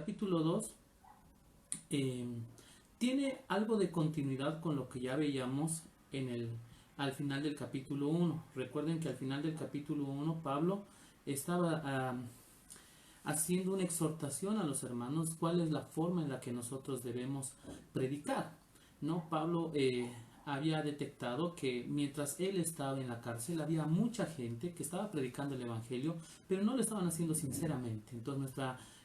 capítulo 2 eh, tiene algo de continuidad con lo que ya veíamos al final del capítulo 1. Recuerden que al final del capítulo 1 Pablo estaba haciendo una exhortación a los hermanos cuál es la forma en la que nosotros debemos predicar, ¿no? Pablo había detectado que mientras él estaba en la cárcel había mucha gente que estaba predicando el evangelio, pero no lo estaban haciendo sinceramente. Entonces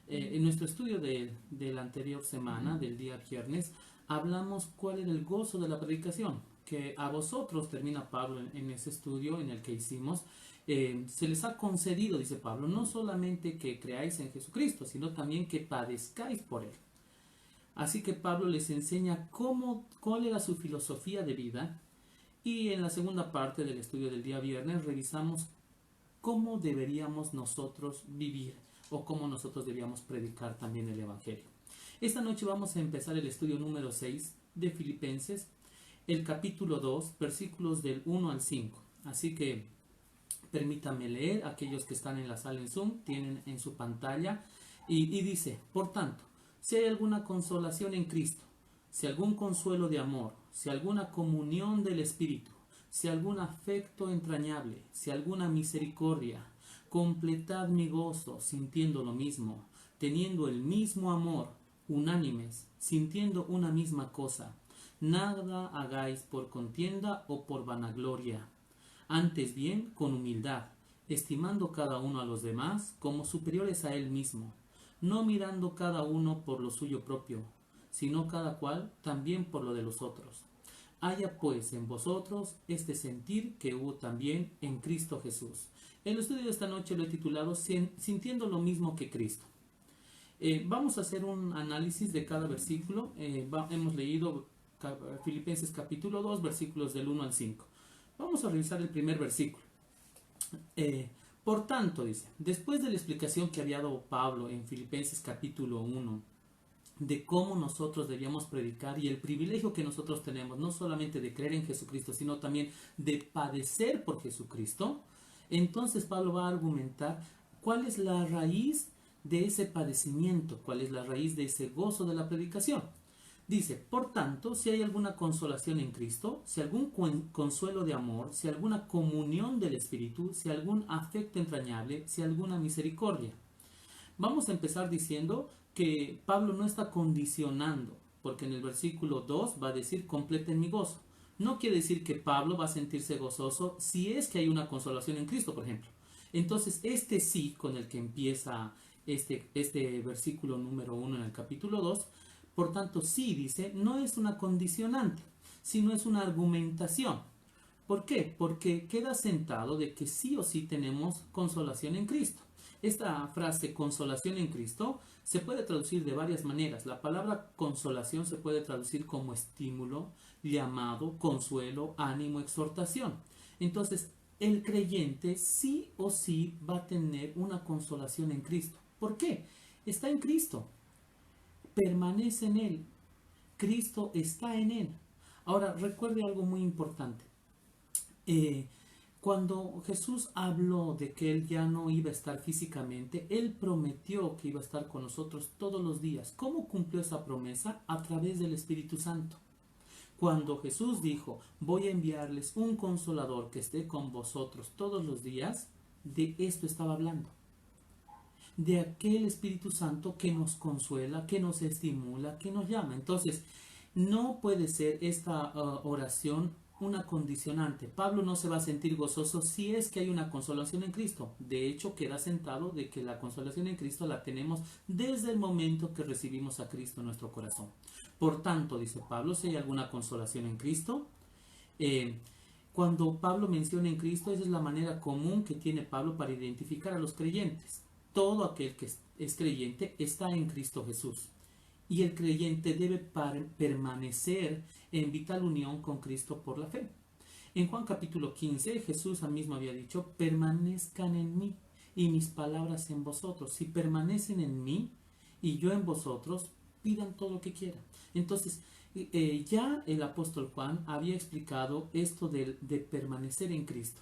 en nuestro estudio de la anterior semana, del día viernes, hablamos cuál era el gozo de la predicación, que a vosotros, termina Pablo en ese estudio en el que hicimos, se les ha concedido, dice Pablo, no solamente que creáis en Jesucristo, sino también que padezcáis por Él. Así que Pablo les enseña cuál era su filosofía de vida, y en la segunda parte del estudio del día viernes revisamos cómo deberíamos nosotros vivir o cómo nosotros deberíamos predicar también el Evangelio. Esta noche vamos a empezar el estudio número 6 de Filipenses, el capítulo 2, versículos del 1 al 5. Así que permítanme leer. Aquellos que están en la sala en Zoom tienen en su pantalla y dice: por tanto, si hay alguna consolación en Cristo, si algún consuelo de amor, si alguna comunión del Espíritu, si algún afecto entrañable, si alguna misericordia, completad mi gozo sintiendo lo mismo, teniendo el mismo amor, unánimes, sintiendo una misma cosa. Nada hagáis por contienda o por vanagloria, antes bien con humildad, estimando cada uno a los demás como superiores a él mismo, no mirando cada uno por lo suyo propio, sino cada cual también por lo de los otros. Haya pues en vosotros este sentir que hubo también en Cristo Jesús. El estudio de esta noche lo he titulado Sintiendo lo mismo que Cristo. Vamos a hacer un análisis de cada versículo. Hemos leído Filipenses capítulo 2, versículos del 1 al 5. Vamos a revisar el primer versículo. Por tanto, dice, después de la explicación que había dado Pablo en Filipenses capítulo 1, de cómo nosotros debíamos predicar y el privilegio que nosotros tenemos, no solamente de creer en Jesucristo, sino también de padecer por Jesucristo, entonces Pablo va a argumentar cuál es la raíz de ese padecimiento, cuál es la raíz de ese gozo de la predicación. Dice, por tanto, si hay alguna consolación en Cristo, si algún consuelo de amor, si alguna comunión del Espíritu, si algún afecto entrañable, si alguna misericordia. Vamos a empezar diciendo que Pablo no está condicionando, porque en el versículo 2 va a decir completen mi gozo. No quiere decir que Pablo va a sentirse gozoso si es que hay una consolación en Cristo, por ejemplo. Entonces, este sí con el que empieza este versículo número 1 en el capítulo 2, por tanto, sí, dice, no es una condicionante, sino es una argumentación. ¿Por qué? Porque queda sentado de que sí o sí tenemos consolación en Cristo. Esta frase consolación en Cristo se puede traducir de varias maneras. La palabra consolación se puede traducir como estímulo, llamado, consuelo, ánimo, exhortación. Entonces, el creyente sí o sí va a tener una consolación en Cristo. ¿Por qué? Está en Cristo. Permanece en Él. Cristo está en Él. Ahora, recuerde algo muy importante. Cuando Jesús habló de que Él ya no iba a estar físicamente, Él prometió que iba a estar con nosotros todos los días. ¿Cómo cumplió esa promesa? A través del Espíritu Santo. Cuando Jesús dijo, voy a enviarles un consolador que esté con vosotros todos los días, de esto estaba hablando. De aquel Espíritu Santo que nos consuela, que nos estimula, que nos llama. Entonces, no puede ser esta oración una condicionante. Pablo no se va a sentir gozoso si es que hay una consolación en Cristo. De hecho, queda sentado de que la consolación en Cristo la tenemos desde el momento que recibimos a Cristo en nuestro corazón. Por tanto, dice Pablo, si hay alguna consolación en Cristo, cuando Pablo menciona en Cristo, esa es la manera común que tiene Pablo para identificar a los creyentes. Todo aquel que es creyente está en Cristo Jesús. Y el creyente debe permanecer en vital unión con Cristo por la fe. En Juan capítulo 15, Jesús mismo había dicho, permanezcan en mí y mis palabras en vosotros. Si permanecen en mí y yo en vosotros, pidan todo lo que quieran. Entonces, ya el apóstol Juan había explicado esto de permanecer en Cristo.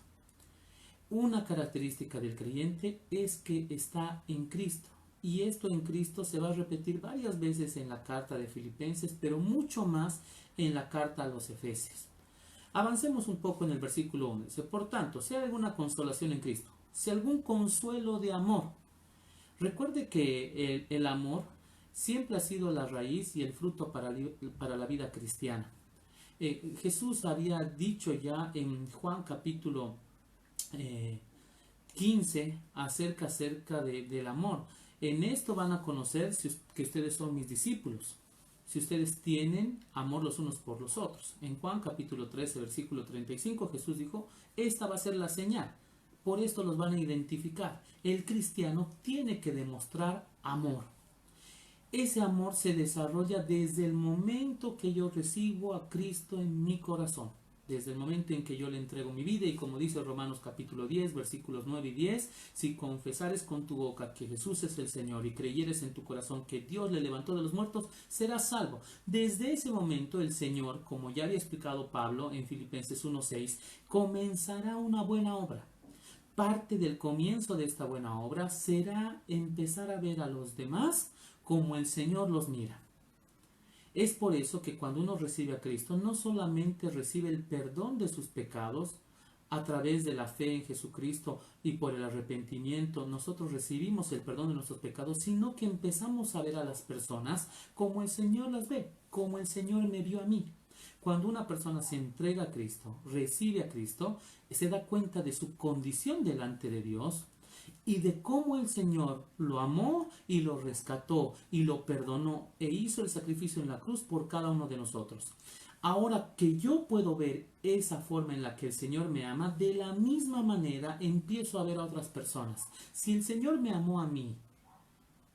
Una característica del creyente es que está en Cristo. Y esto en Cristo se va a repetir varias veces en la carta de Filipenses, pero mucho más en la carta a los Efesios. Avancemos un poco en el versículo 1. Dice, por tanto, si hay alguna consolación en Cristo, si algún consuelo de amor. Recuerde que el amor siempre ha sido la raíz y el fruto para la vida cristiana. Jesús había dicho ya en Juan capítulo 15 acerca del amor. En esto van a conocer que ustedes son mis discípulos, si ustedes tienen amor los unos por los otros. En Juan capítulo 13, versículo 35, Jesús dijo, esta va a ser la señal. Por esto los van a identificar. El cristiano tiene que demostrar amor. Ese amor se desarrolla desde el momento que yo recibo a Cristo en mi corazón. Desde el momento en que yo le entrego mi vida, y como dice Romanos capítulo 10, versículos 9 y 10, si confesares con tu boca que Jesús es el Señor y creyeres en tu corazón que Dios le levantó de los muertos, serás salvo. Desde ese momento el Señor, como ya había explicado Pablo en Filipenses 1:6, comenzará una buena obra. Parte del comienzo de esta buena obra será empezar a ver a los demás como el Señor los mira. Es por eso que cuando uno recibe a Cristo, no solamente recibe el perdón de sus pecados a través de la fe en Jesucristo y por el arrepentimiento, nosotros recibimos el perdón de nuestros pecados, sino que empezamos a ver a las personas como el Señor las ve, como el Señor me vio a mí. Cuando una persona se entrega a Cristo, recibe a Cristo, se da cuenta de su condición delante de Dios y de cómo el Señor lo amó y lo rescató y lo perdonó e hizo el sacrificio en la cruz por cada uno de nosotros. Ahora que yo puedo ver esa forma en la que el Señor me ama, de la misma manera empiezo a ver a otras personas. Si el Señor me amó a mí,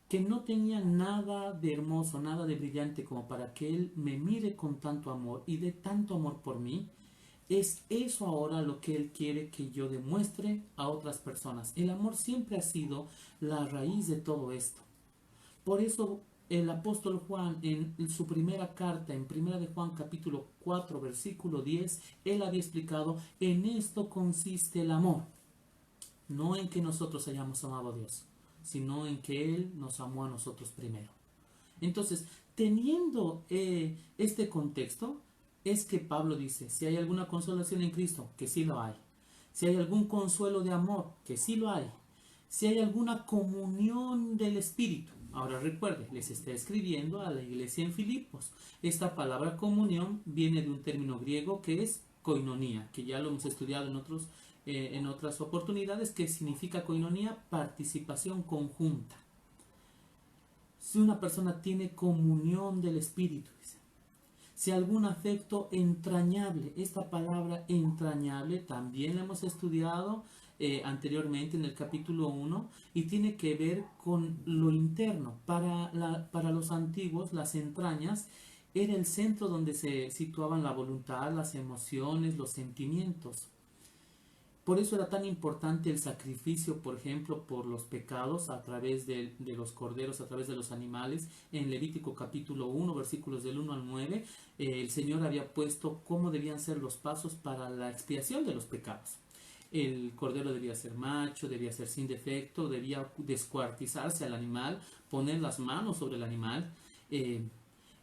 que no tenía nada de hermoso, nada de brillante como para que Él me mire con tanto amor y dé tanto amor por mí, es eso ahora lo que Él quiere que yo demuestre a otras personas. El amor siempre ha sido la raíz de todo esto. Por eso el apóstol Juan en su primera carta, en primera de Juan capítulo 4 versículo 10, él había explicado, en esto consiste el amor, no en que nosotros hayamos amado a Dios, sino en que Él nos amó a nosotros primero. Entonces, teniendo este contexto, es que Pablo dice, si hay alguna consolación en Cristo, que sí lo hay. Si hay algún consuelo de amor, que sí lo hay. Si hay alguna comunión del Espíritu. Ahora recuerde, les está escribiendo a la iglesia en Filipos. Esta palabra comunión viene de un término griego que es koinonía, que ya lo hemos estudiado en otras oportunidades, que significa koinonía, participación conjunta. Si una persona tiene comunión del Espíritu, si algún afecto entrañable, esta palabra entrañable también la hemos estudiado anteriormente en el capítulo 1 y tiene que ver con lo interno. Para los antiguos, las entrañas era el centro donde se situaban la voluntad, las emociones, los sentimientos. Por eso era tan importante el sacrificio, por ejemplo, por los pecados a través de los corderos, a través de los animales. En Levítico capítulo 1, versículos del 1 al 9, el Señor había puesto cómo debían ser los pasos para la expiación de los pecados. El cordero debía ser macho, debía ser sin defecto, debía descuartizarse al animal, poner las manos sobre el animal,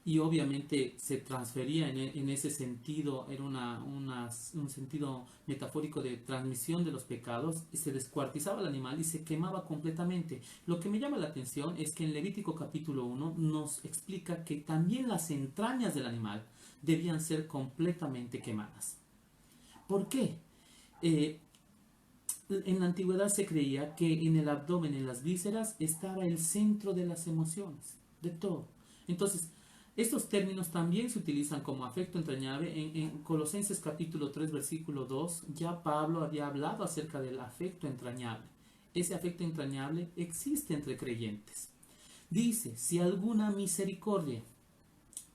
y obviamente se transfería en ese sentido, era un sentido metafórico de transmisión de los pecados, y se descuartizaba el animal y se quemaba completamente. Lo que me llama la atención es que en Levítico capítulo 1 nos explica que también las entrañas del animal debían ser completamente quemadas. ¿Por qué? En la antigüedad se creía que en el abdomen, en las vísceras, estaba el centro de las emociones, de todo. Entonces, estos términos también se utilizan como afecto entrañable. En Colosenses capítulo 3, versículo 2, ya Pablo había hablado acerca del afecto entrañable. Ese afecto entrañable existe entre creyentes. Dice, si alguna misericordia.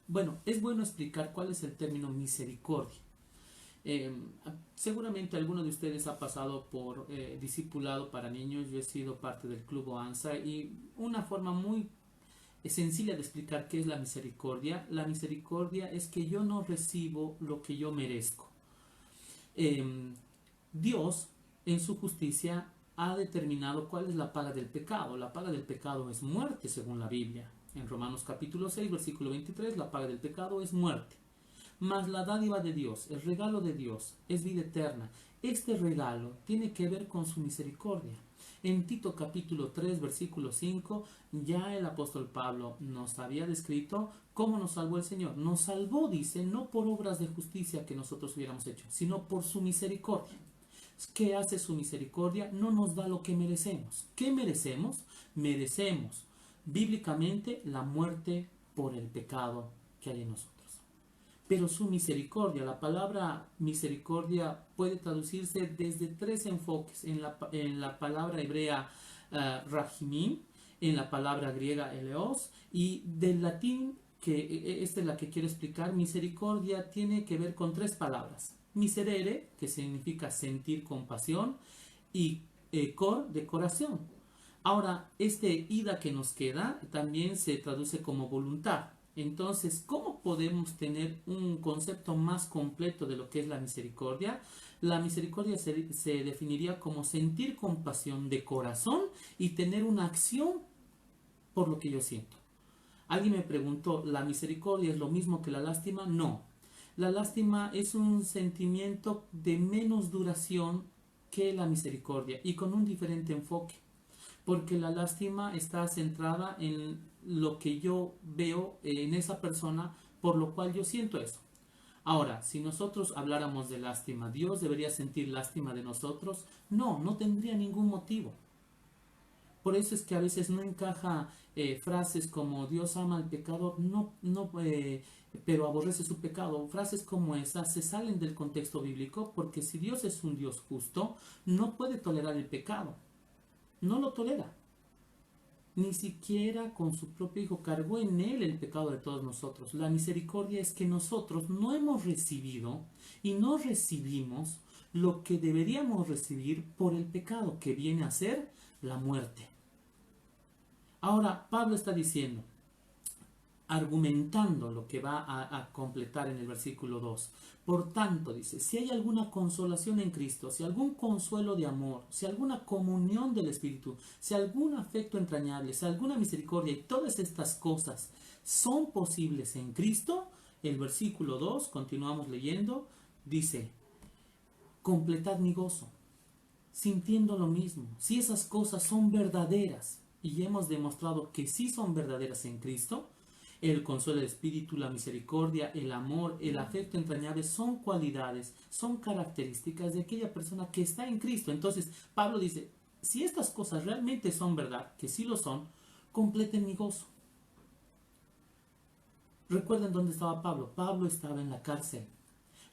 Bueno, es bueno explicar cuál es el término misericordia. Seguramente alguno de ustedes ha pasado por discipulado para niños. Yo he sido parte del Club Oanza y una forma muy sencilla de explicar qué es la misericordia. La misericordia es que yo no recibo lo que yo merezco. Dios, en su justicia, ha determinado cuál es la paga del pecado. La paga del pecado es muerte, según la Biblia. En Romanos capítulo 6, versículo 23, la paga del pecado es muerte. Mas la dádiva de Dios, el regalo de Dios, es vida eterna. Este regalo tiene que ver con su misericordia. En Tito capítulo 3, versículo 5, ya el apóstol Pablo nos había descrito cómo nos salvó el Señor. Nos salvó, dice, no por obras de justicia que nosotros hubiéramos hecho, sino por su misericordia. ¿Qué hace su misericordia? No nos da lo que merecemos. ¿Qué merecemos? Merecemos bíblicamente la muerte por el pecado que hay en nosotros. Pero su misericordia, la palabra misericordia puede traducirse desde tres enfoques. En la palabra hebrea rahimim, en la palabra griega eleos, y del latín, que esta es la que quiero explicar, misericordia tiene que ver con tres palabras. Miserere, que significa sentir compasión, y cor, de corazón. Ahora, este ida que nos queda también se traduce como voluntad. Entonces, ¿cómo podemos tener un concepto más completo de lo que es la misericordia? La misericordia se definiría como sentir compasión de corazón y tener una acción por lo que yo siento. Alguien me preguntó, ¿la misericordia es lo mismo que la lástima? No. La lástima es un sentimiento de menos duración que la misericordia y con un diferente enfoque. Porque la lástima está centrada en lo que yo veo en esa persona, por lo cual yo siento eso. Ahora, si nosotros habláramos de lástima, ¿Dios debería sentir lástima de nosotros? No, no tendría ningún motivo. Por eso es que a veces no encaja frases como Dios ama al pecador, pero aborrece su pecado. Frases como esas se salen del contexto bíblico, porque si Dios es un Dios justo, no puede tolerar el pecado. No lo tolera. Ni siquiera con su propio Hijo cargó en él el pecado de todos nosotros. La misericordia es que nosotros no hemos recibido y no recibimos lo que deberíamos recibir por el pecado, que viene a ser la muerte. Ahora, Pablo está diciendo, argumentando lo que va a completar en el versículo 2. Por tanto, dice, si hay alguna consolación en Cristo, si algún consuelo de amor, si alguna comunión del Espíritu, si algún afecto entrañable, si alguna misericordia, y todas estas cosas son posibles en Cristo, el versículo 2, continuamos leyendo, dice, completad mi gozo, sintiendo lo mismo. Si esas cosas son verdaderas, y hemos demostrado que sí son verdaderas en Cristo, el consuelo del Espíritu, la misericordia, el amor, el afecto entrañable son cualidades, son características de aquella persona que está en Cristo. Entonces, Pablo dice, si estas cosas realmente son verdad, que sí lo son, completen mi gozo. Recuerden dónde estaba Pablo. Pablo estaba en la cárcel.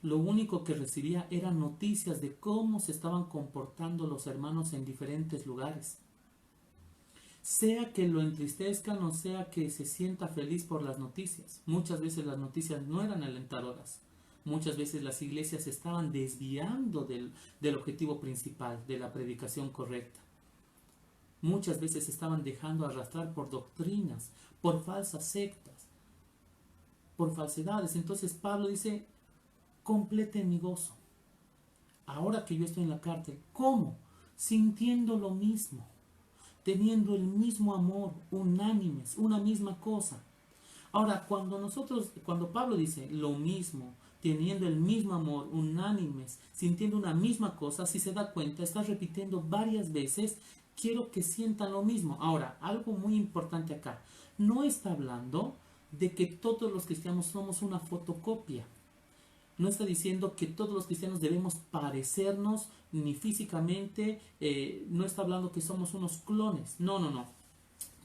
Lo único que recibía eran noticias de cómo se estaban comportando los hermanos en diferentes lugares. Sea que lo entristezcan o sea que se sienta feliz por las noticias. Muchas veces las noticias no eran alentadoras. Muchas veces las iglesias se estaban desviando del objetivo principal, de la predicación correcta. Muchas veces se estaban dejando arrastrar por doctrinas, por falsas sectas, por falsedades. Entonces Pablo dice, completen mi gozo. Ahora que yo estoy en la cárcel, ¿cómo? Sintiendo lo mismo, teniendo el mismo amor, unánimes, una misma cosa. Ahora, cuando Pablo dice lo mismo, teniendo el mismo amor, unánimes, sintiendo una misma cosa, si se da cuenta, está repitiendo varias veces, quiero que sientan lo mismo. Ahora, algo muy importante acá, no está hablando de que todos los cristianos somos una fotocopia. No está diciendo que todos los cristianos debemos parecernos ni físicamente, no está hablando que somos unos clones. No.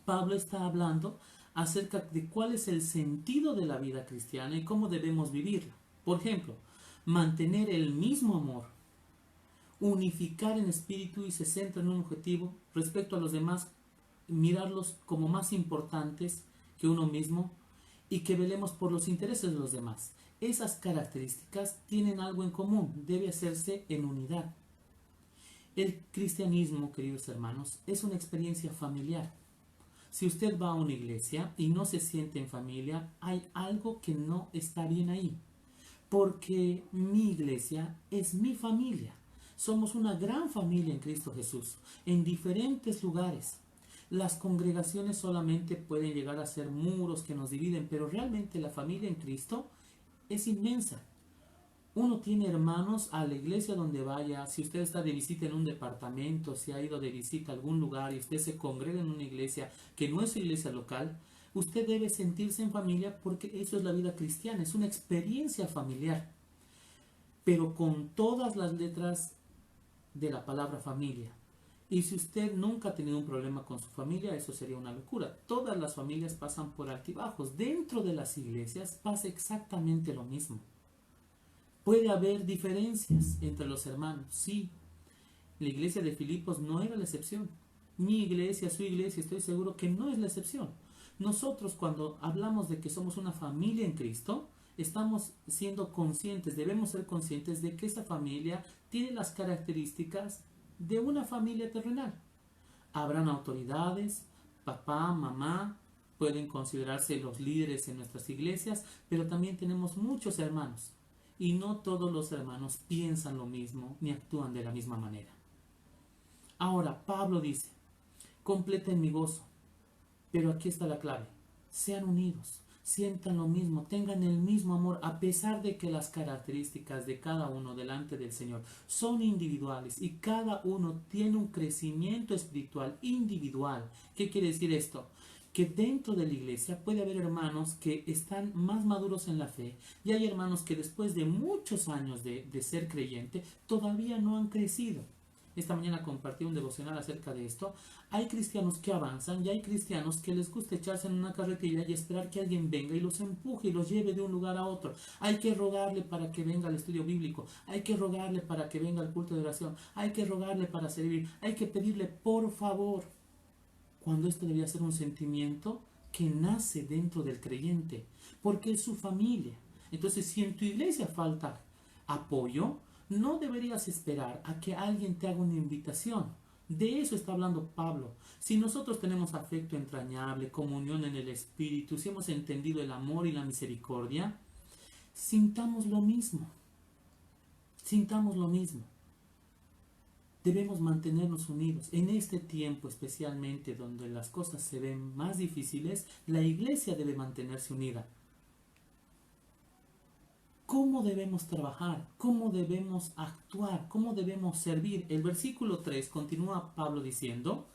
Pablo está hablando acerca de cuál es el sentido de la vida cristiana y cómo debemos vivirla. Por ejemplo, mantener el mismo amor, unificar en espíritu y se centra en un objetivo respecto a los demás, mirarlos como más importantes que uno mismo y que velemos por los intereses de los demás. Esas características tienen algo en común, debe hacerse en unidad. El cristianismo, queridos hermanos, es una experiencia familiar. Si usted va a una iglesia y no se siente en familia, hay algo que no está bien ahí. Porque mi iglesia es mi familia. Somos una gran familia en Cristo Jesús, en diferentes lugares. Las congregaciones solamente pueden llegar a ser muros que nos dividen, pero realmente la familia en Cristo es inmensa. Uno tiene hermanos a la iglesia donde vaya. Si usted está de visita en un departamento, si ha ido de visita a algún lugar y usted se congrega en una iglesia que no es su iglesia local, usted debe sentirse en familia porque eso es la vida cristiana, es una experiencia familiar, pero con todas las letras de la palabra familia. Y si usted nunca ha tenido un problema con su familia, eso sería una locura. Todas las familias pasan por altibajos. Dentro de las iglesias pasa exactamente lo mismo. Puede haber diferencias entre los hermanos, sí. La iglesia de Filipos no era la excepción. Mi iglesia, su iglesia, estoy seguro que no es la excepción. Nosotros cuando hablamos de que somos una familia en Cristo, estamos siendo conscientes, debemos ser conscientes de que esa familia tiene las características de una familia terrenal. Habrán autoridades, papá, mamá, pueden considerarse los líderes en nuestras iglesias, pero también tenemos muchos hermanos. Y no todos los hermanos piensan lo mismo ni actúan de la misma manera. Ahora, Pablo dice, completen mi gozo. Pero aquí está la clave. Sean unidos, sientan lo mismo, tengan el mismo amor, a pesar de que las características de cada uno delante del Señor son individuales y cada uno tiene un crecimiento espiritual individual. ¿Qué quiere decir esto? Que dentro de la iglesia puede haber hermanos que están más maduros en la fe y hay hermanos que después de muchos años de ser creyente todavía no han crecido. Esta mañana compartí un devocional acerca de esto. Hay cristianos que avanzan y hay cristianos que les gusta echarse en una carretilla y esperar que alguien venga y los empuje y los lleve de un lugar a otro. Hay que rogarle para que venga al estudio bíblico. Hay que rogarle para que venga al culto de oración. Hay que rogarle para servir. Hay que pedirle por favor. Cuando esto debería ser un sentimiento que nace dentro del creyente, porque es su familia. Entonces, si en tu iglesia falta apoyo, no deberías esperar a que alguien te haga una invitación. De eso está hablando Pablo. Si nosotros tenemos afecto entrañable, comunión en el Espíritu, si hemos entendido el amor y la misericordia, sintamos lo mismo. Sintamos lo mismo. Debemos mantenernos unidos. En este tiempo especialmente donde las cosas se ven más difíciles, la iglesia debe mantenerse unida. ¿Cómo debemos trabajar? ¿Cómo debemos actuar? ¿Cómo debemos servir? El versículo 3 continúa Pablo diciendo,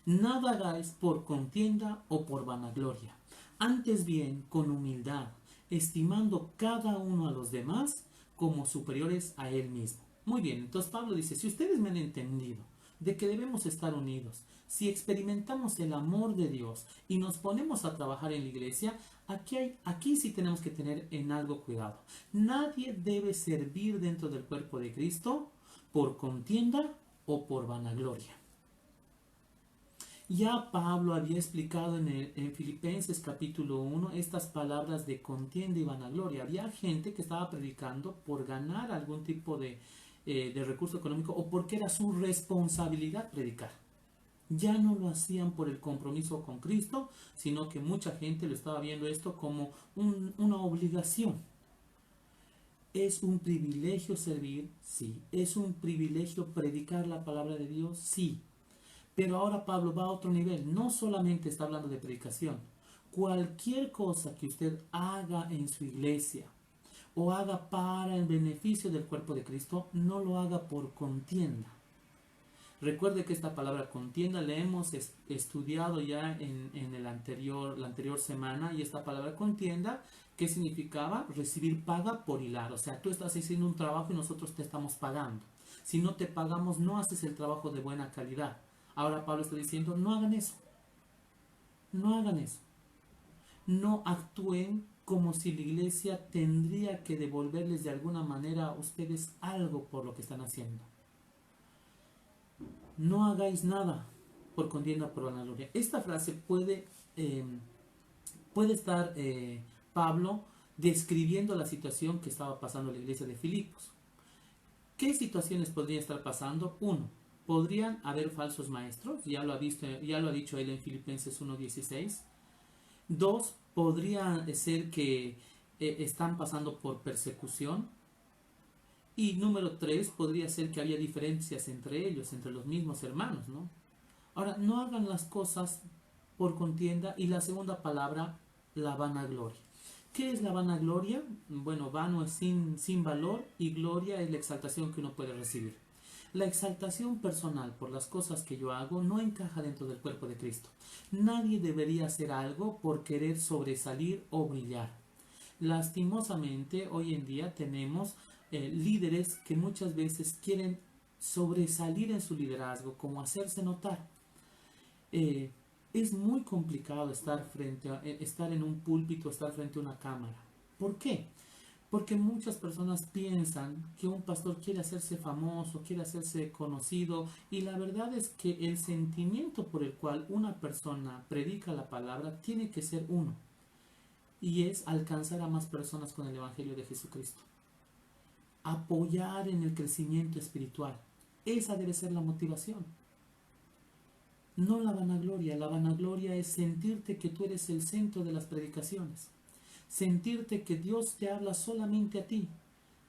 nada hagáis por contienda o por vanagloria, antes bien con humildad, estimando cada uno a los demás como superiores a él mismo. Muy bien, entonces Pablo dice, si ustedes me han entendido de que debemos estar unidos, si experimentamos el amor de Dios y nos ponemos a trabajar en la iglesia, aquí sí tenemos que tener en algo cuidado. Nadie debe servir dentro del cuerpo de Cristo por contienda o por vanagloria. Ya Pablo había explicado en Filipenses capítulo 1 estas palabras de contienda y vanagloria. Había gente que estaba predicando por ganar algún tipo de recurso económico o porque era su responsabilidad predicar. Ya no lo hacían por el compromiso con Cristo, sino que mucha gente lo estaba viendo esto como una obligación. ¿Es un privilegio servir? Sí. ¿Es un privilegio predicar la palabra de Dios? Sí. Pero ahora Pablo va a otro nivel. No solamente está hablando de predicación. Cualquier cosa que usted haga en su iglesia o haga para el beneficio del cuerpo de Cristo, no lo haga por contienda. Recuerde que esta palabra contienda la hemos estudiado ya en la anterior semana, y esta palabra contienda, ¿qué significaba? Recibir paga por hilar. O sea, tú estás haciendo un trabajo y nosotros te estamos pagando. Si no te pagamos, no haces el trabajo de buena calidad. Ahora Pablo está diciendo, no hagan eso. No hagan eso. No actúen como si la iglesia tendría que devolverles de alguna manera a ustedes algo por lo que están haciendo. No hagáis nada por contienda por vanagloria. Esta frase puede estar Pablo describiendo la situación que estaba pasando en la iglesia de Filipos. ¿Qué situaciones podrían estar pasando? Uno, podrían haber falsos maestros, ya lo ha dicho él en Filipenses 1:16. Dos, podría ser que están pasando por persecución. Y número 3, podría ser que había diferencias entre ellos, entre los mismos hermanos, ¿no? Ahora, no hagan las cosas por contienda. Y la segunda palabra, la vanagloria. ¿Qué es la vanagloria? Bueno, vano es sin valor, y gloria es la exaltación que uno puede recibir. La exaltación personal por las cosas que yo hago no encaja dentro del cuerpo de Cristo. Nadie debería hacer algo por querer sobresalir o brillar. Lastimosamente, hoy en día tenemos líderes que muchas veces quieren sobresalir en su liderazgo, como hacerse notar. Es muy complicado estar en un púlpito, estar frente a una cámara. ¿Por qué? Porque muchas personas piensan que un pastor quiere hacerse famoso, quiere hacerse conocido, y la verdad es que el sentimiento por el cual una persona predica la palabra tiene que ser uno, y es alcanzar a más personas con el Evangelio de Jesucristo. Apoyar en el crecimiento espiritual. Esa debe ser la motivación. No la vanagloria. La vanagloria es sentirte que tú eres el centro de las predicaciones. Sentirte que Dios te habla solamente a ti.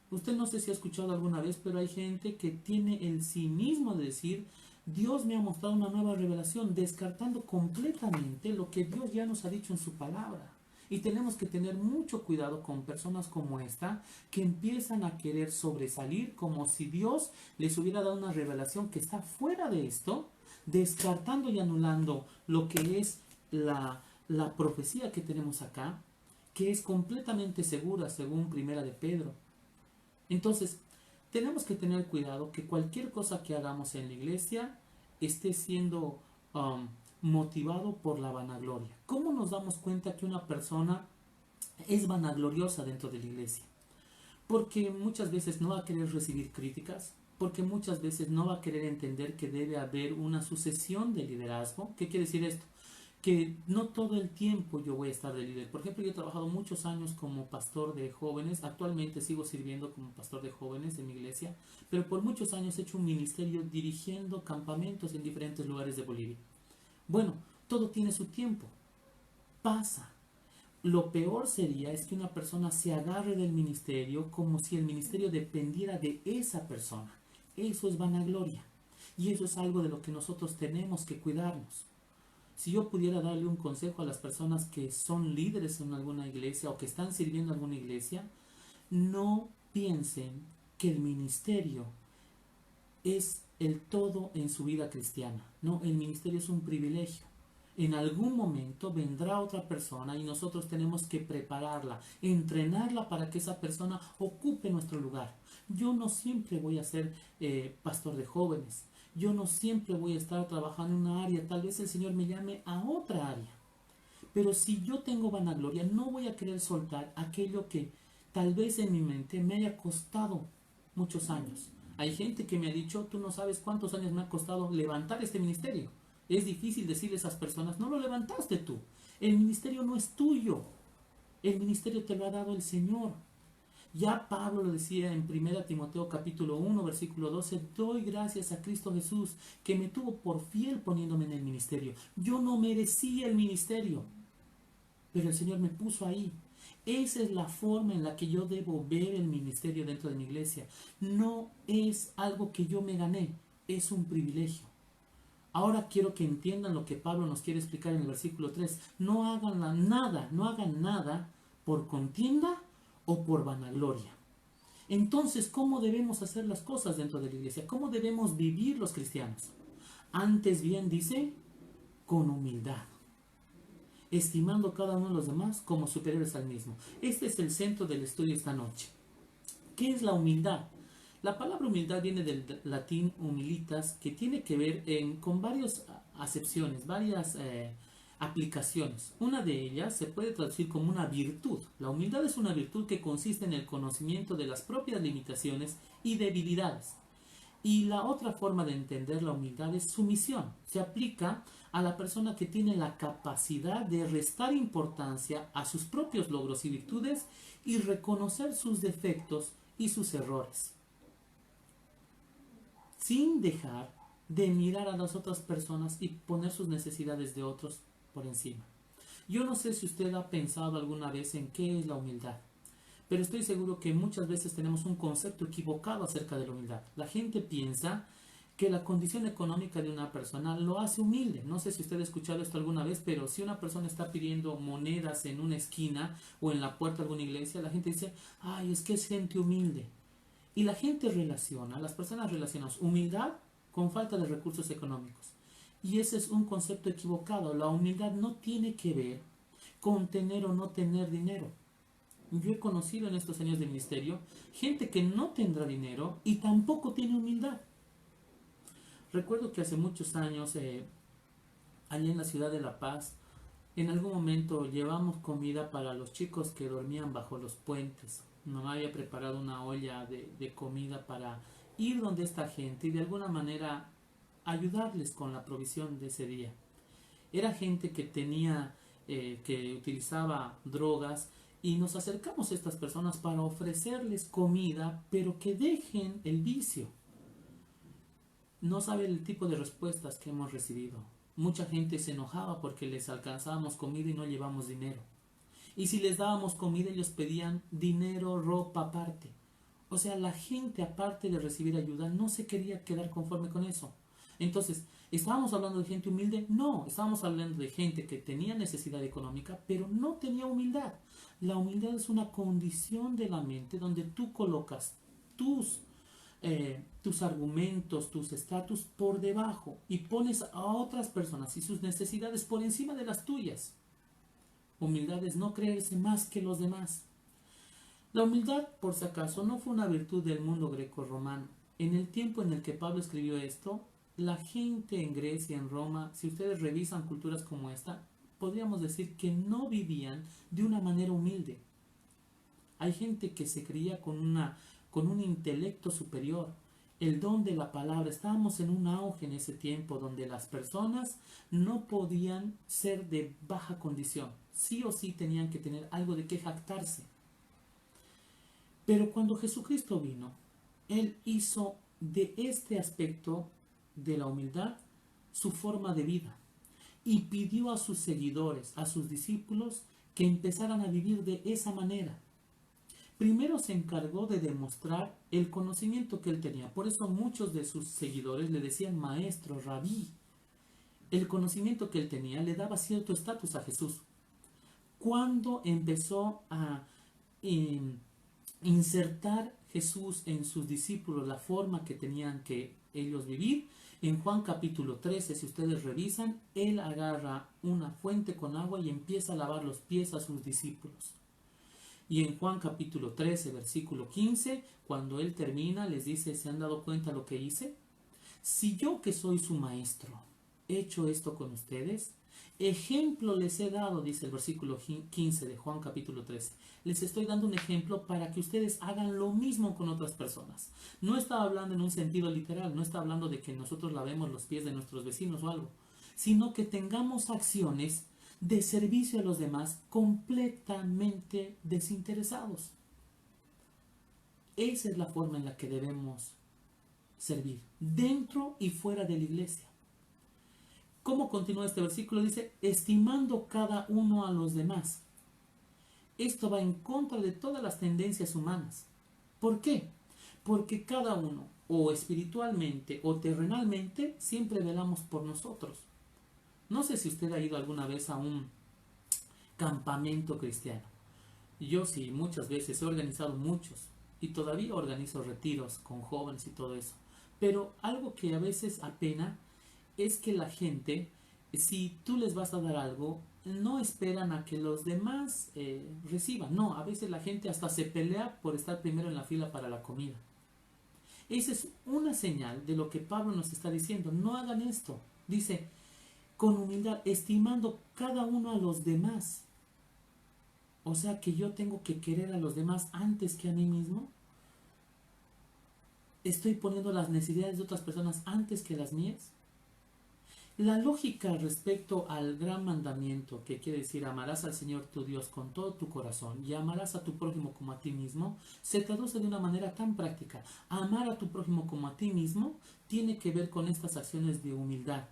Usted no sé si ha escuchado alguna vez, pero hay gente que tiene el cinismo de decir: Dios me ha mostrado una nueva revelación, descartando completamente lo que Dios ya nos ha dicho en su palabra. Y tenemos que tener mucho cuidado con personas como esta, que empiezan a querer sobresalir como si Dios les hubiera dado una revelación que está fuera de esto, descartando y anulando lo que es la profecía que tenemos acá, que es completamente segura según Primera de Pedro. Entonces, tenemos que tener cuidado que cualquier cosa que hagamos en la iglesia esté siendo motivado por la vanagloria. ¿Cómo nos damos cuenta que una persona es vanagloriosa dentro de la iglesia? Porque muchas veces no va a querer recibir críticas, porque muchas veces no va a querer entender que debe haber una sucesión de liderazgo. ¿Qué quiere decir esto? Que no todo el tiempo yo voy a estar de líder. Por ejemplo, yo he trabajado muchos años como pastor de jóvenes. Actualmente sigo sirviendo como pastor de jóvenes en mi iglesia, pero por muchos años he hecho un ministerio dirigiendo campamentos en diferentes lugares de Bolivia. Bueno, todo tiene su tiempo. Pasa. Lo peor sería es que una persona se agarre del ministerio como si el ministerio dependiera de esa persona. Eso es vanagloria. Y eso es algo de lo que nosotros tenemos que cuidarnos. Si yo pudiera darle un consejo a las personas que son líderes en alguna iglesia o que están sirviendo en alguna iglesia, no piensen que el ministerio es el todo en su vida cristiana. No, el ministerio es un privilegio. En algún momento vendrá otra persona y nosotros tenemos que prepararla, entrenarla para que esa persona ocupe nuestro lugar. Yo no siempre voy a ser pastor de jóvenes. Yo no siempre voy a estar trabajando en una área. Tal vez el Señor me llame a otra área. Pero si yo tengo vanagloria, no voy a querer soltar aquello que tal vez en mi mente me haya costado muchos años. Hay gente que me ha dicho: tú no sabes cuántos años me ha costado levantar este ministerio. Es difícil decirle a esas personas: no lo levantaste tú. El ministerio no es tuyo. El ministerio te lo ha dado el Señor. Ya Pablo lo decía en 1 Timoteo capítulo 1, versículo 12: doy gracias a Cristo Jesús, que me tuvo por fiel poniéndome en el ministerio. Yo no merecía el ministerio, pero el Señor me puso ahí. Esa es la forma en la que yo debo ver el ministerio dentro de mi iglesia. No es algo que yo me gané, es un privilegio. Ahora quiero que entiendan lo que Pablo nos quiere explicar en el versículo 3. No hagan nada por contienda o por vanagloria. Entonces, ¿cómo debemos hacer las cosas dentro de la iglesia? ¿Cómo debemos vivir los cristianos? Antes bien, dice, con humildad, estimando cada uno de los demás como superiores al mismo. Este es el centro del estudio esta noche. ¿Qué es la humildad? La palabra humildad viene del latín humilitas, que tiene que ver con varias acepciones, varias aplicaciones. Una de ellas se puede traducir como una virtud. La humildad es una virtud que consiste en el conocimiento de las propias limitaciones y debilidades. Y la otra forma de entender la humildad es sumisión. Se aplica a la persona que tiene la capacidad de restar importancia a sus propios logros y virtudes y reconocer sus defectos y sus errores, sin dejar de mirar a las otras personas y poner sus necesidades de otros por encima. Yo no sé si usted ha pensado alguna vez en qué es la humildad, pero estoy seguro que muchas veces tenemos un concepto equivocado acerca de la humildad. La gente piensa que la condición económica de una persona lo hace humilde. No sé si usted ha escuchado esto alguna vez, pero si una persona está pidiendo monedas en una esquina o en la puerta de alguna iglesia, la gente dice, ay, es que es gente humilde. Y la gente relaciona, las personas relacionan humildad con falta de recursos económicos. Y ese es un concepto equivocado. La humildad no tiene que ver con tener o no tener dinero. Yo he conocido en estos años de ministerio gente que no tendrá dinero y tampoco tiene humildad. Recuerdo que hace muchos años, allá en la ciudad de La Paz, en algún momento llevamos comida para los chicos que dormían bajo los puentes. Mamá había preparado una olla de comida para ir donde esta gente y de alguna manera ayudarles con la provisión de ese día. Era gente que tenía, que utilizaba drogas y nos acercamos a estas personas para ofrecerles comida, pero que dejen el vicio. No sabe el tipo de respuestas que hemos recibido. Mucha gente se enojaba porque les alcanzábamos comida y no llevamos dinero. Y si les dábamos comida, ellos pedían dinero, ropa aparte. O sea, la gente, aparte de recibir ayuda, no se quería quedar conforme con eso. Entonces, ¿estábamos hablando de gente humilde? No, estábamos hablando de gente que tenía necesidad económica, pero no tenía humildad. La humildad es una condición de la mente donde tú colocas tus argumentos, tus estatus por debajo y pones a otras personas y sus necesidades por encima de las tuyas. Humildad es no creerse más que los demás. La humildad, por si acaso, no fue una virtud del mundo greco-romano. En el tiempo en el que Pablo escribió esto, la gente en Grecia, en Roma, si ustedes revisan culturas como esta, podríamos decir que no vivían de una manera humilde. Hay gente que se creía con un intelecto superior, el don de la palabra. Estábamos en un auge en ese tiempo donde las personas no podían ser de baja condición. Sí o sí tenían que tener algo de qué jactarse. Pero cuando Jesucristo vino, Él hizo de este aspecto de la humildad su forma de vida y pidió a sus seguidores, a sus discípulos, que empezaran a vivir de esa manera. Primero se encargó de demostrar el conocimiento que él tenía. Por eso muchos de sus seguidores le decían maestro, rabí. El conocimiento que él tenía le daba cierto estatus a Jesús. Cuando empezó a insertar Jesús en sus discípulos la forma que tenían que ellos vivir, en Juan capítulo 13, si ustedes revisan, él agarra una fuente con agua y empieza a lavar los pies a sus discípulos. Y en Juan capítulo 13, versículo 15, cuando él termina, les dice, ¿se han dado cuenta lo que hice? Si yo que soy su maestro he hecho esto con ustedes, ejemplo les he dado, dice el versículo 15 de Juan capítulo 13. Les estoy dando un ejemplo para que ustedes hagan lo mismo con otras personas. No está hablando en un sentido literal, no está hablando de que nosotros lavemos los pies de nuestros vecinos o algo, sino que tengamos acciones de servicio a los demás completamente desinteresados. Esa es la forma en la que debemos servir, dentro y fuera de la iglesia. ¿Cómo continúa este versículo? Dice, estimando cada uno a los demás. Esto va en contra de todas las tendencias humanas. ¿Por qué? Porque cada uno, o espiritualmente o terrenalmente, siempre velamos por nosotros. No sé si usted ha ido alguna vez a un campamento cristiano. Yo sí, muchas veces he organizado muchos y todavía organizo retiros con jóvenes y todo eso. Pero algo que a veces apena es que la gente, si tú les vas a dar algo, no esperan a que los demás reciban. No, a veces la gente hasta se pelea por estar primero en la fila para la comida. Esa es una señal de lo que Pablo nos está diciendo. No hagan esto. Dice, con humildad, estimando cada uno a los demás. O sea que yo tengo que querer a los demás antes que a mí mismo. Estoy poniendo las necesidades de otras personas antes que las mías. La lógica respecto al gran mandamiento, que quiere decir amarás al Señor tu Dios con todo tu corazón y amarás a tu prójimo como a ti mismo, se traduce de una manera tan práctica. Amar a tu prójimo como a ti mismo tiene que ver con estas acciones de humildad.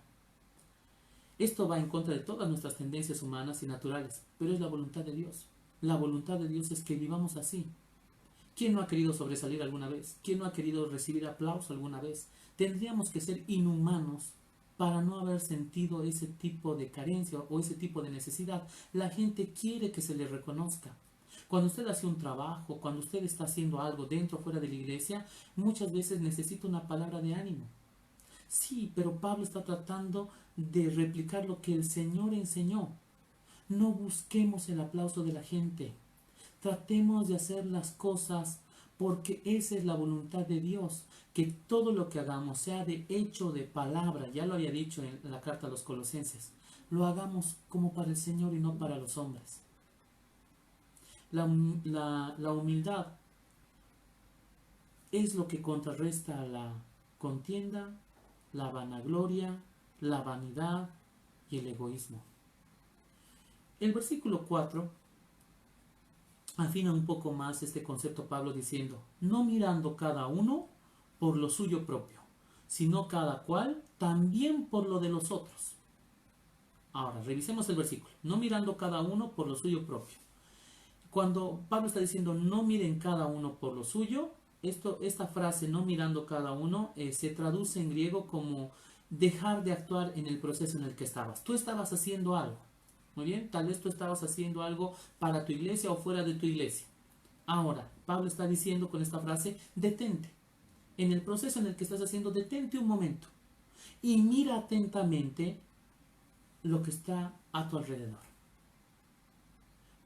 Esto va en contra de todas nuestras tendencias humanas y naturales, pero es la voluntad de Dios. La voluntad de Dios es que vivamos así. ¿Quién no ha querido sobresalir alguna vez? ¿Quién no ha querido recibir aplauso alguna vez? Tendríamos que ser inhumanos para no haber sentido ese tipo de carencia o ese tipo de necesidad. La gente quiere que se le reconozca. Cuando usted hace un trabajo, cuando usted está haciendo algo dentro o fuera de la iglesia, muchas veces necesita una palabra de ánimo. Sí, pero Pablo está tratando de replicar lo que el Señor enseñó. No busquemos el aplauso de la gente. Tratemos de hacer las cosas porque esa es la voluntad de Dios. Que todo lo que hagamos, sea de hecho o de palabra, ya lo había dicho en la carta a los Colosenses, lo hagamos como para el Señor y no para los hombres. La humildad es lo que contrarresta a la contienda, la vanagloria, la vanidad y el egoísmo. El versículo 4 afina un poco más este concepto Pablo diciendo, no mirando cada uno por lo suyo propio, sino cada cual también por lo de los otros. Ahora, revisemos el versículo, no mirando cada uno por lo suyo propio. Cuando Pablo está diciendo no miren cada uno por lo suyo, esta frase no mirando cada uno se traduce en griego como dejar de actuar en el proceso en el que estabas. Tú estabas haciendo algo. Muy bien, tal vez tú estabas haciendo algo para tu iglesia o fuera de tu iglesia. Ahora, Pablo está diciendo con esta frase, detente. En el proceso en el que estás haciendo, detente un momento y mira atentamente lo que está a tu alrededor.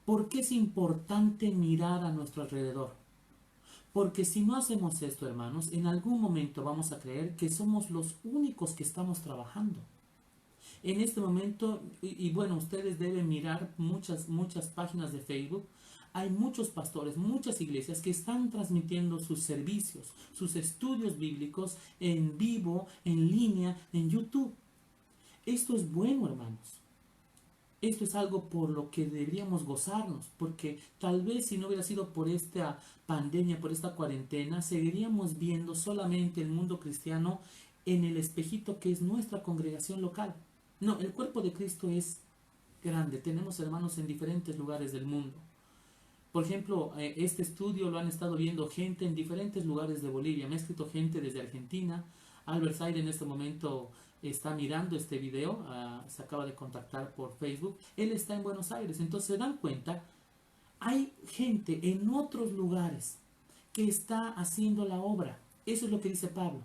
¿Por qué es importante mirar a nuestro alrededor? Porque si no hacemos esto, hermanos, en algún momento vamos a creer que somos los únicos que estamos trabajando. En este momento, y bueno, ustedes deben mirar muchas páginas de Facebook. Hay muchos pastores, muchas iglesias que están transmitiendo sus servicios, sus estudios bíblicos en vivo, en línea, en YouTube. Esto es bueno, hermanos. Esto es algo por lo que deberíamos gozarnos, porque tal vez si no hubiera sido por esta pandemia, por esta cuarentena, seguiríamos viendo solamente el mundo cristiano en el espejito que es nuestra congregación local. No, el cuerpo de Cristo es grande. Tenemos hermanos en diferentes lugares del mundo. Por ejemplo, este estudio lo han estado viendo gente en diferentes lugares de Bolivia. Me ha escrito gente desde Argentina. Albert Zaire en este momento está mirando este video. Se acaba de contactar por Facebook. Él está en Buenos Aires. Entonces se dan cuenta, hay gente en otros lugares que está haciendo la obra. Eso es lo que dice Pablo.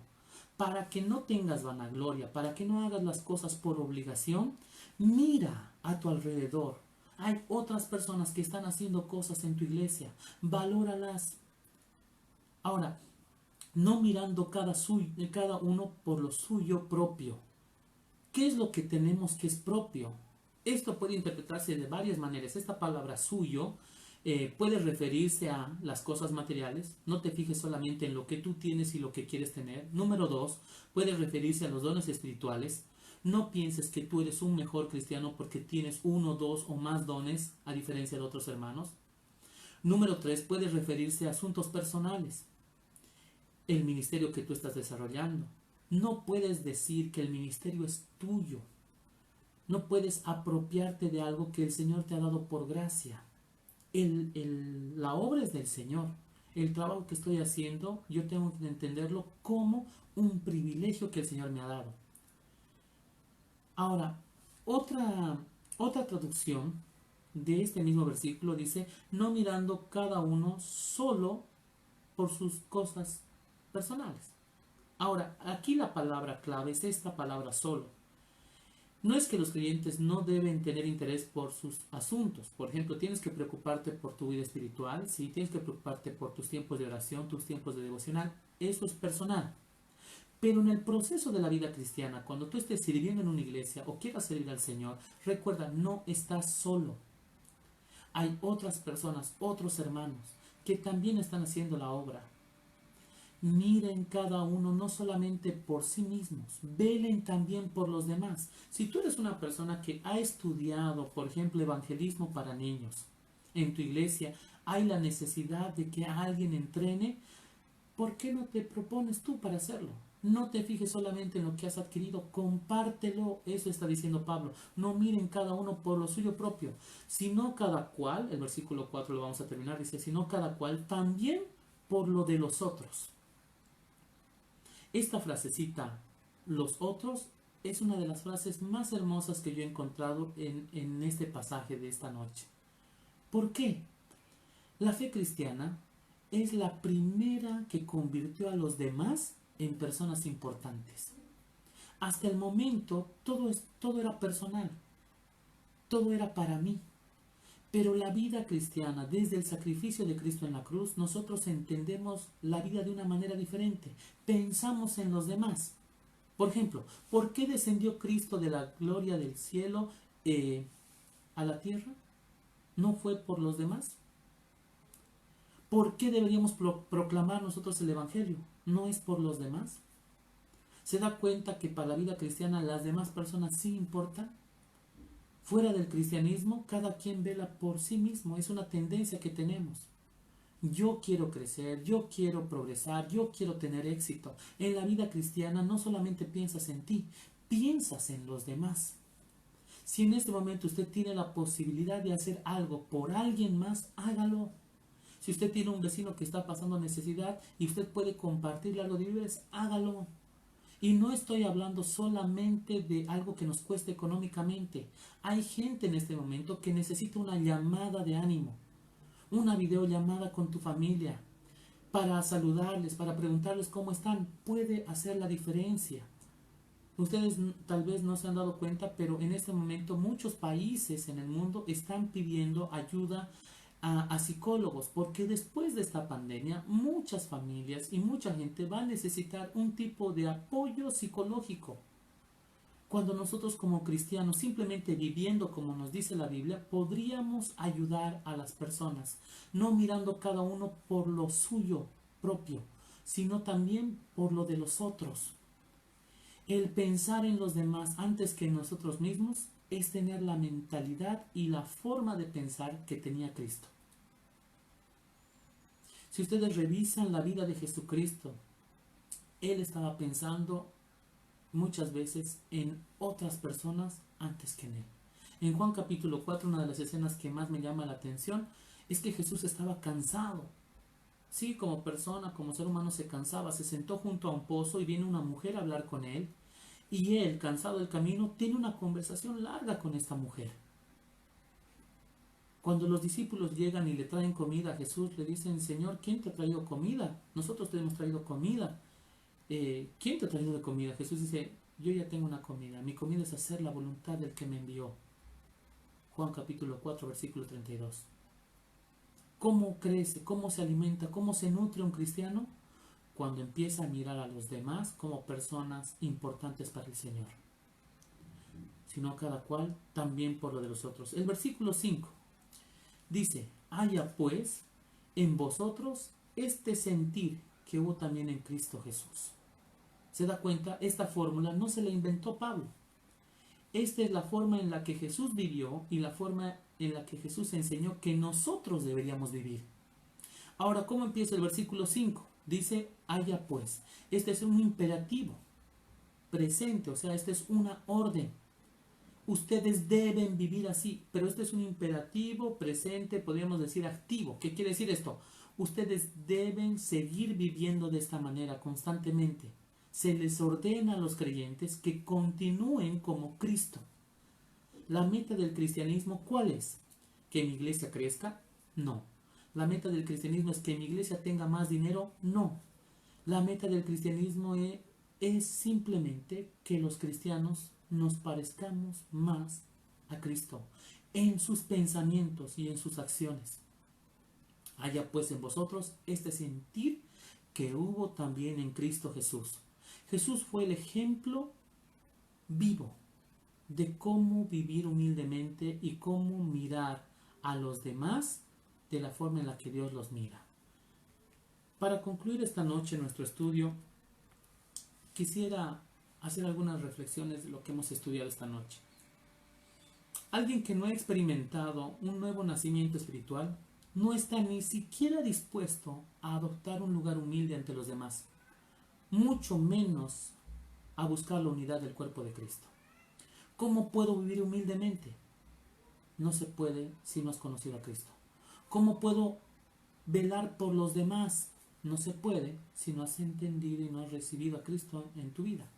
Para que no tengas vanagloria, para que no hagas las cosas por obligación, mira a tu alrededor. Hay otras personas que están haciendo cosas en tu iglesia. Valóralas. Ahora, no mirando cada uno por lo suyo propio. ¿Qué es lo que tenemos que es propio? Esto puede interpretarse de varias maneras. Esta palabra suyo puede referirse a las cosas materiales. No te fijes solamente en lo que tú tienes y lo que quieres tener. Número 2, puede referirse a los dones espirituales. No pienses que tú eres un mejor cristiano porque tienes uno, dos o más dones a diferencia de otros hermanos. Número 3, puede referirse a asuntos personales. El ministerio que tú estás desarrollando. No puedes decir que el ministerio es tuyo. No puedes apropiarte de algo que el Señor te ha dado por gracia. La obra es del Señor. El trabajo que estoy haciendo, yo tengo que entenderlo como un privilegio que el Señor me ha dado. Ahora, otra traducción de este mismo versículo dice, no mirando cada uno solo por sus cosas personales. Ahora, aquí la palabra clave es esta palabra solo. No es que los creyentes no deben tener interés por sus asuntos. Por ejemplo, tienes que preocuparte por tu vida espiritual, sí, tienes que preocuparte por tus tiempos de oración, tus tiempos de devocional. Eso es personal. Pero en el proceso de la vida cristiana, cuando tú estés sirviendo en una iglesia o quieras servir al Señor, recuerda, no estás solo. Hay otras personas, otros hermanos, que también están haciendo la obra. Miren cada uno no solamente por sí mismos, velen también por los demás. Si tú eres una persona que ha estudiado, por ejemplo, evangelismo para niños, en tu iglesia hay la necesidad de que alguien entrene, ¿por qué no te propones tú para hacerlo? No te fijes solamente en lo que has adquirido, compártelo. Eso está diciendo Pablo. No miren cada uno por lo suyo propio, sino cada cual, el versículo 4 lo vamos a terminar, dice, sino cada cual también por lo de los otros. Esta frasecita, los otros, es una de las frases más hermosas que yo he encontrado en este pasaje de esta noche. ¿Por qué? La fe cristiana es la primera que convirtió a los demás en personas importantes. Hasta el momento todo era personal, todo era para mí. Pero la vida cristiana, desde el sacrificio de Cristo en la cruz, nosotros entendemos la vida de una manera diferente. Pensamos en los demás. Por ejemplo, ¿por qué descendió Cristo de la gloria del cielo a la tierra? ¿No fue por los demás? ¿Por qué deberíamos proclamar nosotros el Evangelio? ¿No es por los demás? ¿Se da cuenta que para la vida cristiana las demás personas sí importan? Fuera del cristianismo, cada quien vela por sí mismo. Es una tendencia que tenemos. Yo quiero crecer, yo quiero progresar, yo quiero tener éxito. En la vida cristiana no solamente piensas en ti, piensas en los demás. Si en este momento usted tiene la posibilidad de hacer algo por alguien más, hágalo. Si usted tiene un vecino que está pasando necesidad y usted puede compartirle algo de víveres, hágalo. Y no estoy hablando solamente de algo que nos cueste económicamente. Hay gente en este momento que necesita una llamada de ánimo, una videollamada con tu familia, para saludarles, para preguntarles cómo están. Puede hacer la diferencia. Ustedes tal vez no se han dado cuenta, pero en este momento muchos países en el mundo están pidiendo ayuda a psicólogos, porque después de esta pandemia muchas familias y mucha gente va a necesitar un tipo de apoyo psicológico. Cuando nosotros como cristianos, simplemente viviendo como nos dice la Biblia, podríamos ayudar a las personas, no mirando cada uno por lo suyo propio, sino también por lo de los otros. El pensar en los demás antes que en nosotros mismos es tener la mentalidad y la forma de pensar que tenía Cristo. Si ustedes revisan la vida de Jesucristo, Él estaba pensando muchas veces en otras personas antes que en Él. En Juan capítulo 4, una de las escenas que más me llama la atención es que Jesús estaba cansado. Sí, como persona, como ser humano se cansaba, se sentó junto a un pozo y viene una mujer a hablar con Él. Y él, cansado del camino, tiene una conversación larga con esta mujer. Cuando los discípulos llegan y le traen comida a Jesús, le dicen: Señor, ¿quién te ha traído comida? Nosotros te hemos traído comida. ¿Quién te ha traído de comida? Jesús dice: yo ya tengo una comida. Mi comida es hacer la voluntad del que me envió. Juan capítulo 4, versículo 32. ¿Cómo crece? ¿Cómo se alimenta? ¿Cómo se nutre un cristiano? Cuando empieza a mirar a los demás como personas importantes para el Señor, sino cada cual también por lo de los otros. El versículo 5 dice: haya pues en vosotros este sentir que hubo también en Cristo Jesús. ¿Se da cuenta? Esta fórmula no se la inventó Pablo. Esta es la forma en la que Jesús vivió y la forma en la que Jesús enseñó que nosotros deberíamos vivir. Ahora, ¿cómo empieza el versículo 5? Dice: haya pues. Este es un imperativo presente, o sea, esta es una orden. Ustedes deben vivir así, pero este es un imperativo presente, podríamos decir activo. ¿Qué quiere decir esto? Ustedes deben seguir viviendo de esta manera constantemente. Se les ordena a los creyentes que continúen como Cristo. ¿La meta del cristianismo cuál es? ¿Que mi iglesia crezca? No. ¿La meta del cristianismo es que mi iglesia tenga más dinero? No. La meta del cristianismo es simplemente que los cristianos nos parezcamos más a Cristo en sus pensamientos y en sus acciones. Haya pues en vosotros este sentir que hubo también en Cristo Jesús. Jesús fue el ejemplo vivo de cómo vivir humildemente y cómo mirar a los demás de la forma en la que Dios los mira. Para concluir esta noche nuestro estudio, quisiera hacer algunas reflexiones de lo que hemos estudiado esta noche. Alguien que no ha experimentado un nuevo nacimiento espiritual no está ni siquiera dispuesto a adoptar un lugar humilde ante los demás, mucho menos a buscar la unidad del cuerpo de Cristo. ¿Cómo puedo vivir humildemente? No se puede si no has conocido a Cristo. ¿Cómo puedo velar por los demás No se puede si no has entendido y no has recibido a Cristo en tu vida.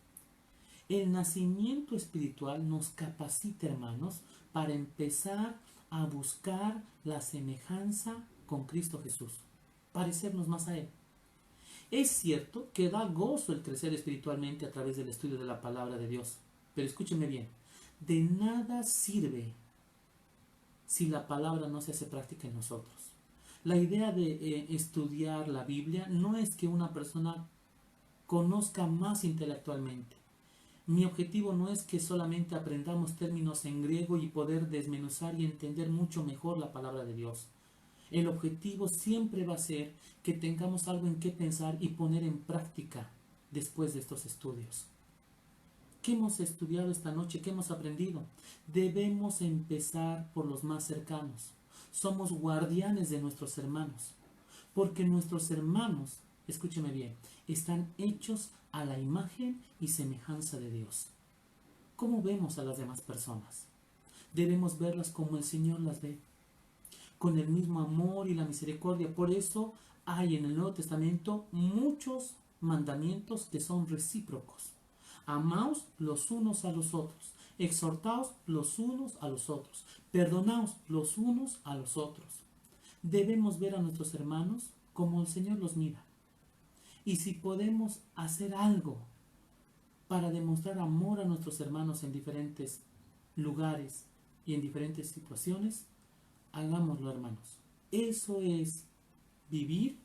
El nacimiento espiritual nos capacita, hermanos, para empezar a buscar la semejanza con Cristo Jesús, parecernos más a Él. Es cierto que da gozo el crecer espiritualmente a través del estudio de la palabra de Dios, pero escúcheme bien, de nada sirve si la palabra no se hace práctica en nosotros. La idea de estudiar la Biblia no es que una persona conozca más intelectualmente. Mi objetivo no es que solamente aprendamos términos en griego y poder desmenuzar y entender mucho mejor la palabra de Dios. El objetivo siempre va a ser que tengamos algo en qué pensar y poner en práctica después de estos estudios. ¿Qué hemos estudiado esta noche? ¿Qué hemos aprendido? Debemos empezar por los más cercanos. Somos guardianes de nuestros hermanos, porque nuestros hermanos, escúcheme bien, están hechos a la imagen y semejanza de Dios. ¿Cómo vemos a las demás personas? Debemos verlas como el Señor las ve, con el mismo amor y la misericordia. Por eso hay en el Nuevo Testamento muchos mandamientos que son recíprocos. Amaos los unos a los otros, exhortaos los unos a los otros, perdonaos los unos a los otros. Debemos ver a nuestros hermanos como el Señor los mira. Y si podemos hacer algo para demostrar amor a nuestros hermanos en diferentes lugares y en diferentes situaciones, hagámoslo, hermanos. Eso es vivir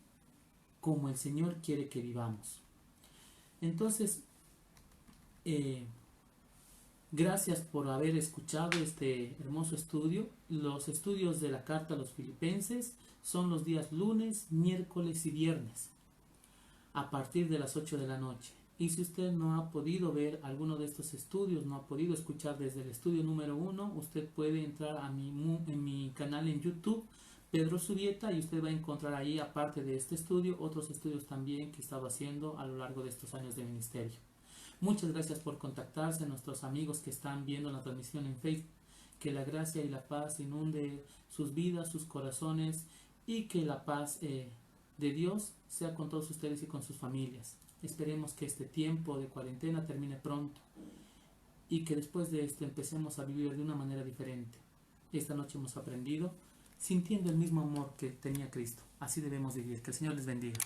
como el Señor quiere que vivamos. Entonces, gracias por haber escuchado este hermoso estudio. Los estudios de la carta a los Filipenses son los días lunes, miércoles y viernes, a partir de las 8 de la noche. Y si usted no ha podido ver alguno de estos estudios, no ha podido escuchar desde el estudio número 1, usted puede entrar a en mi canal en YouTube, Pedro Subieta, y usted va a encontrar ahí, aparte de este estudio, otros estudios también que he estado haciendo a lo largo de estos años de ministerio. Muchas gracias por contactarse, a nuestros amigos que están viendo la transmisión en Facebook. Que la gracia y la paz inunde sus vidas, sus corazones, y que la paz de Dios sea con todos ustedes y con sus familias. Esperemos que este tiempo de cuarentena termine pronto y que después de esto empecemos a vivir de una manera diferente. Esta noche hemos aprendido sintiendo el mismo amor que tenía Cristo. Así debemos vivir. Que el Señor les bendiga.